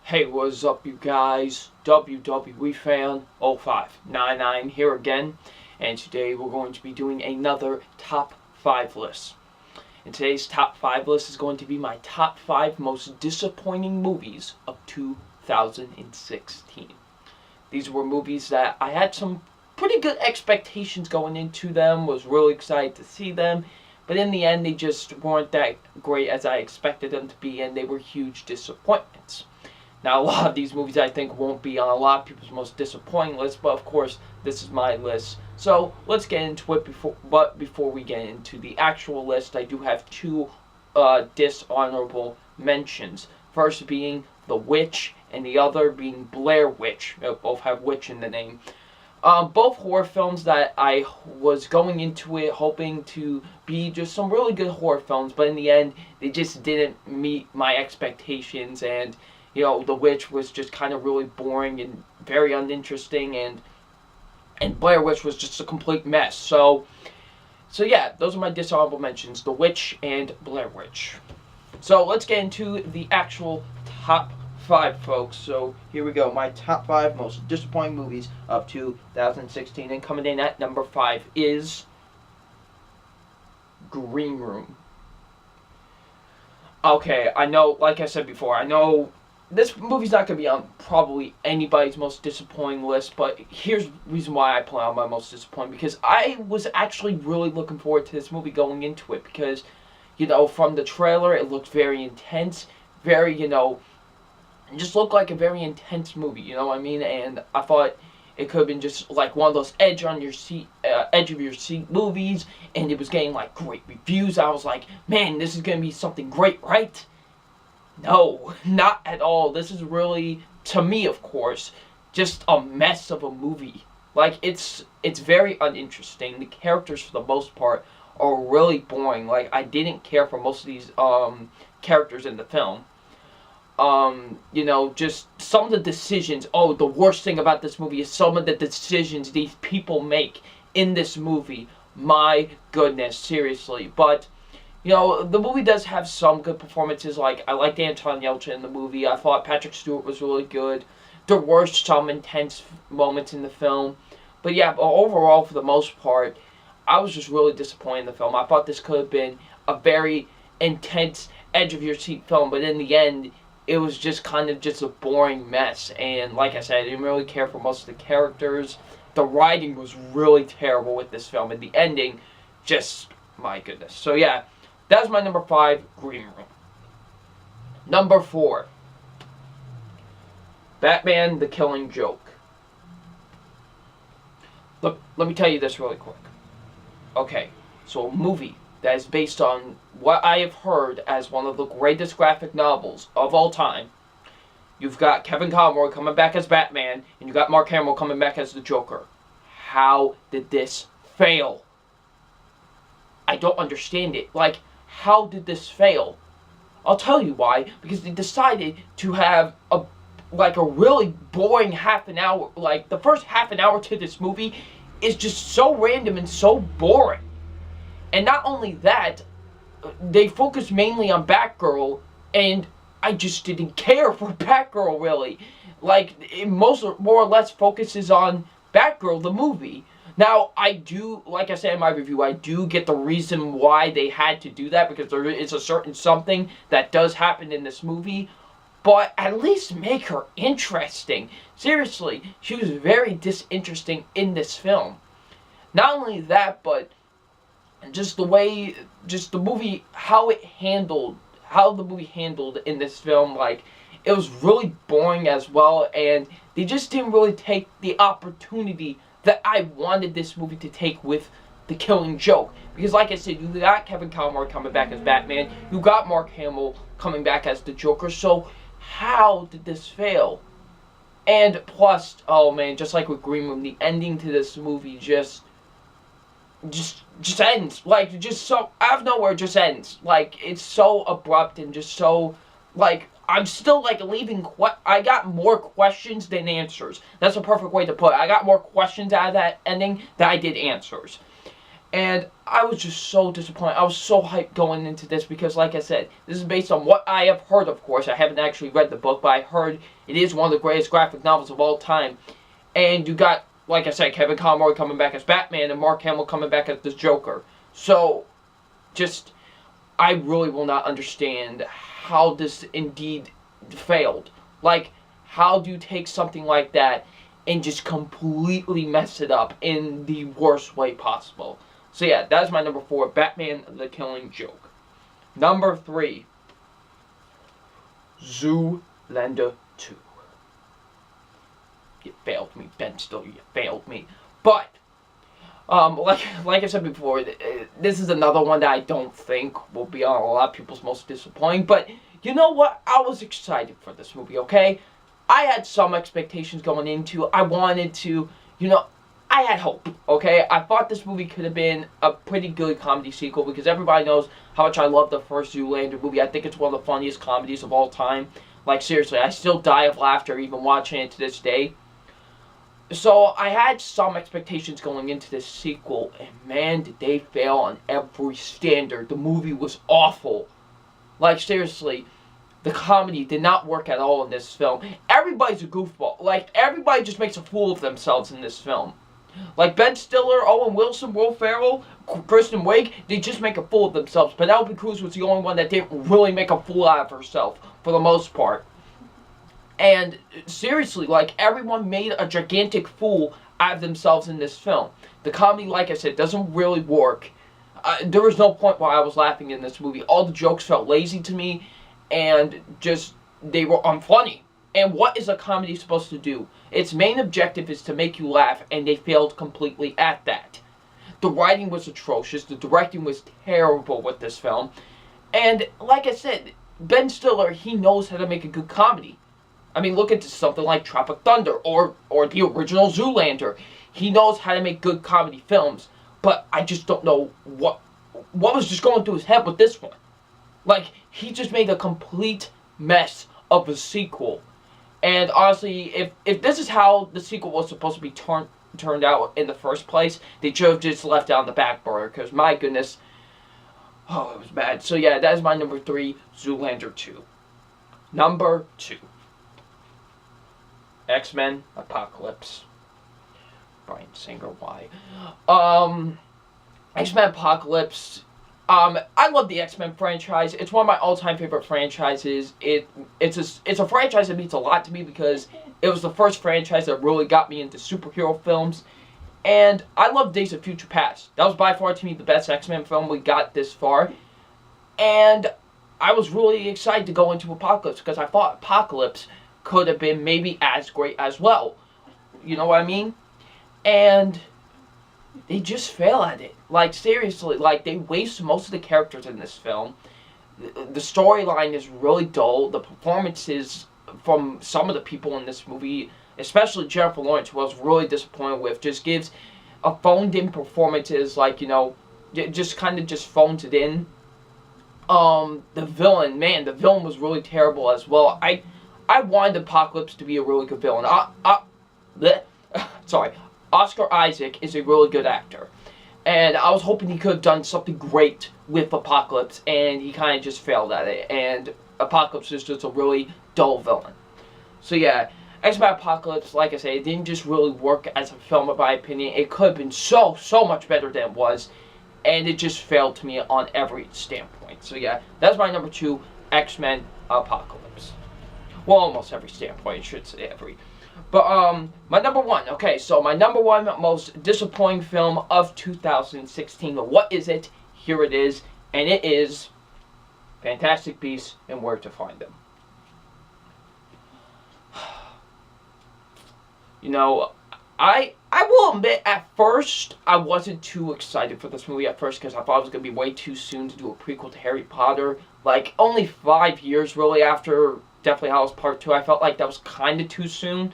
Hey, what's up, you guys? WWE Fan 0599 here again, and today we're going to be doing another top 5 list. And today's top 5 list is going to be my top 5 most disappointing movies of 2016. These were movies that I had some pretty good expectations going into them, was really excited to see them, but in the end they just weren't that great as I expected them to be, and they were huge disappointments. Now, a lot of these movies I think won't be on a lot of people's most disappointing list, but of course, this is my list. So, let's get into it. Before we get into the actual list, I do have two dishonorable mentions. First being The Witch, and the other being Blair Witch. Both have witch in the name. Both horror films that I was going into it hoping to be just some really good horror films, but in the end, they just didn't meet my expectations, and The Witch was just kind of really boring and very uninteresting, and Blair Witch was just a complete mess. So yeah, those are my dishonorable mentions, The Witch and Blair Witch. So let's get into the actual top 5, folks. So here we go, my top 5 most disappointing movies of 2016, and coming in at number 5 is Green Room. Okay, I know, like I said before, I know this movie's not going to be on probably anybody's most disappointing list, but here's the reason why I put on my most disappointing, because I was actually really looking forward to this movie going into it, because, from the trailer, it looked very intense, very, it just looked like a very intense movie, you know what I mean, and I thought it could have been just like one of those edge of your seat movies, and it was getting like great reviews. I was like, man, this is going to be something great, right? No, not at all. This is really, to me, of course, just a mess of a movie. Like, it's very uninteresting. The characters, for the most part, are really boring. Like, I didn't care for most of these characters in the film. Just some of the decisions. Oh, the worst thing about this movie is some of the decisions these people make in this movie. My goodness, seriously. But the movie does have some good performances. Like, I liked Anton Yelchin in the movie. I thought Patrick Stewart was really good. There were some intense moments in the film. But yeah, overall, for the most part, I was just really disappointed in the film. I thought this could have been a very intense, edge-of-your-seat film. But in the end, it was just kind of just a boring mess. And like I said, I didn't really care for most of the characters. The writing was really terrible with this film. And the ending, just, my goodness. So yeah. That's my number 5, Green Room. Number 4, Batman the Killing Joke. Look, let me tell you this really quick. Okay, so a movie that is based on what I have heard as one of the greatest graphic novels of all time. You've got Kevin Conroy coming back as Batman, and you got Mark Hamill coming back as the Joker. How did this fail? I don't understand it. Like, how did this fail? I'll tell you why. Because they decided to have a really boring half an hour. Like, the first half an hour to this movie is just so random and so boring. And not only that, they focus mainly on Batgirl, and I just didn't care for Batgirl, really. Like, it more or less focuses on Batgirl, the movie. Now, I do, like I said in my review, I do get the reason why they had to do that, because there is a certain something that does happen in this movie, but at least make her interesting. Seriously, she was very disinteresting in this film. Not only that, but just the way, the movie, how the movie handled in this film, like, it was really boring as well, and they just didn't really take the opportunity that I wanted this movie to take with The Killing Joke. Because like I said, you got Kevin Conroy coming back as Batman, you got Mark Hamill coming back as the Joker, so how did this fail? And plus, oh man, just like with Green Room, the ending to this movie just ends. Like, just so, out of nowhere, just ends. Like, it's so abrupt and just so, like, I'm still, like, I got more questions than answers. That's a perfect way to put it. I got more questions out of that ending than I did answers. And I was just so disappointed. I was so hyped going into this because, like I said, this is based on what I have heard, of course. I haven't actually read the book, but I heard it is one of the greatest graphic novels of all time. And you got, like I said, Kevin Conroy coming back as Batman and Mark Hamill coming back as the Joker. So, just, I really will not understand how this indeed failed. Like, how do you take something like that and just completely mess it up in the worst way possible? So yeah, that's my number 4, Batman the Killing Joke. Number 3, Zoolander 2. You failed me, Ben Stiller, you failed me. But, like I said before, this is another one that I don't think will be on a lot of people's most disappointing. But, you know what? I was excited for this movie, okay? I had some expectations going into. I wanted to, I had hope, okay? I thought this movie could have been a pretty good comedy sequel because everybody knows how much I love the first Zoolander movie. I think it's one of the funniest comedies of all time. Like, seriously, I still die of laughter even watching it to this day. So, I had some expectations going into this sequel, and man, did they fail on every standard. The movie was awful. Like, seriously, the comedy did not work at all in this film. Everybody's a goofball. Like, everybody just makes a fool of themselves in this film. Like, Ben Stiller, Owen Wilson, Will Ferrell, Kristen Wiig, they just make a fool of themselves. Penelope Cruz was the only one that didn't really make a fool out of herself, for the most part. And, seriously, like, everyone made a gigantic fool out of themselves in this film. The comedy, like I said, doesn't really work. There was no point why I was laughing in this movie. All the jokes felt lazy to me, and just, they were unfunny. And what is a comedy supposed to do? Its main objective is to make you laugh, and they failed completely at that. The writing was atrocious, the directing was terrible with this film, and, like I said, Ben Stiller, he knows how to make a good comedy. I mean, look at something like Tropic Thunder, or the original Zoolander. He knows how to make good comedy films, but I just don't know what was just going through his head with this one. Like, he just made a complete mess of a sequel. And honestly, if this is how the sequel was supposed to be turned out in the first place, they should have just left it on the back burner, because my goodness, oh, it was bad. So yeah, that is my number 3, Zoolander 2. Number 2, Xmen Apocalypse. Bryan Singer, why? Xmen Apocalypse. I love the X-Men franchise. It's one of my all-time favorite franchises. It's a franchise that means a lot to me because it was the first franchise that really got me into superhero films. And I love Days of Future Past. That was by far, to me, the best X-Men film we got this far. And I was really excited to go into Apocalypse because I thought Apocalypse could have been maybe as great as well. You know what I mean? And they just fail at it. Like, seriously, like, they waste most of the characters in this film. The storyline is really dull. The performances from some of the people in this movie, especially Jennifer Lawrence, who I was really disappointed with, just gives a phoned-in performances, like, just kind of just phones it in. The villain, man, the villain was really terrible as well. I wanted Apocalypse to be a really good villain. Sorry. Oscar Isaac is a really good actor. And I was hoping he could have done something great with Apocalypse, and he kind of just failed at it. And Apocalypse is just a really dull villain. So yeah, X-Men Apocalypse, like I say, it didn't just really work as a film, in my opinion. It could have been so much better than it was. And it just failed to me on every standpoint. So yeah, that's my number 2, X-Men Apocalypse. Well, almost every standpoint, I should say every. But, my number 1, okay, so my number 1 most disappointing film of 2016. What is it? Here it is, and it is Fantastic Beasts and Where to Find Them. I will admit, at first, I wasn't too excited for this movie at first, because I thought it was going to be way too soon to do a prequel to Harry Potter. Like, only 5 years, really, after Deathly Hallows Part 2, I felt like that was kind of too soon.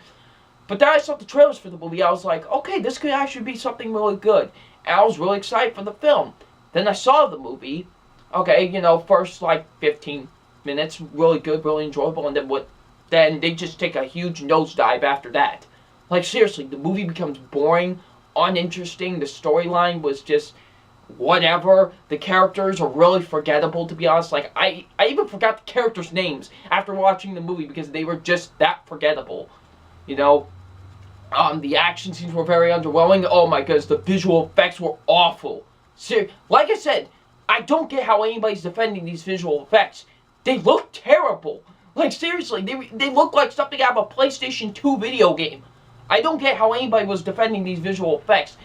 But then I saw the trailers for the movie. I was like, okay, this could actually be something really good. And I was really excited for the film. Then I saw the movie. Okay, first like 15 minutes, really good, really enjoyable. And then they just take a huge nosedive after that. Like, seriously, the movie becomes boring, uninteresting. The storyline was just whatever. The characters are really forgettable, to be honest. Like, I even forgot the characters' names after watching the movie because they were just that forgettable. You know? The action scenes were very underwhelming. Oh my goodness, the visual effects were awful. Like I said, I don't get how anybody's defending these visual effects. They look terrible. Like, seriously, they look like something out of a PlayStation 2 video game. I don't get how anybody was defending these visual effects.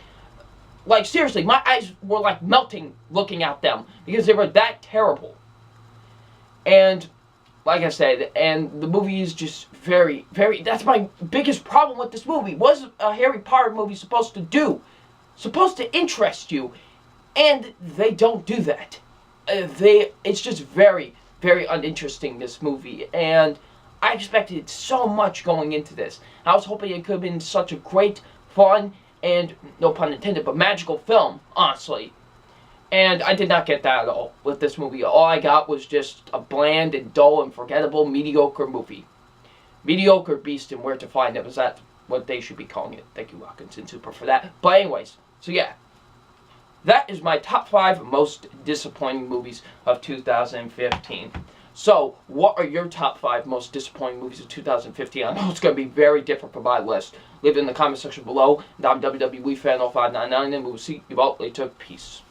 Like, seriously, my eyes were like melting looking at them because they were that terrible. And, like I said, and the movie is just very, very, that's my biggest problem with this movie. What is a Harry Potter movie supposed to do? Supposed to interest you. And they don't do that. It's just very, very uninteresting, this movie. And I expected so much going into this. I was hoping it could have been such a great, fun, and, no pun intended, but magical film, honestly. And I did not get that at all with this movie. All I got was just a bland and dull and forgettable, mediocre movie. Mediocre beast and where to find it. Is that what they should be calling it? Thank you, Watkinson Super, for that. But anyways, so yeah. That is my top 5 most disappointing movies of 2015. So, what are your top 5 most disappointing movies of 2015? I know it's going to be very different from my list. Leave it in the comment section below. And I'm WWE Fan 0599, and we will see you all later. Peace.